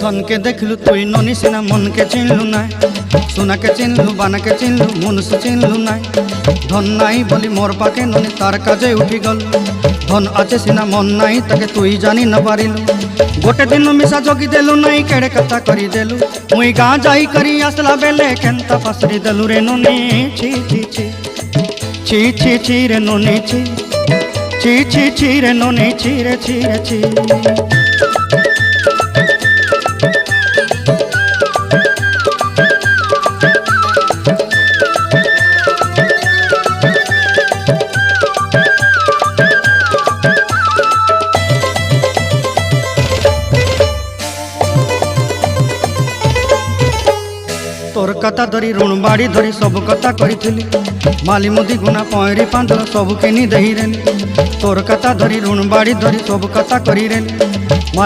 धन के देखलु तुई ननी सिना मन के चिन्हलु ना सोना के चिन्हलु बाना के चिन्हलु मनुष्य चिन्हलु ना धन नाई बोली मोर पाके ननी तार काजे उठी गल धन आचे सिना मन नाई ताके तुई जानी न पारिलु गोटे दिन मिसा जोगी देलु नाई केड़े कथा करी देलु मुई गाँ जाई करी आसला बेले केंता फासरी देलु रे ननी छी छी छी छी छी छी रे ननी छी छी छी छी रे ननी छी रे छी रे छी। तोर कथा धरी ऋण बाड़ी धरी सब कथा करी माली मुदी गुना पहरी पांदर सब किनी दही रेली तोर कथा धरी ऋण बाड़ी धरी सब कथा करी रेली।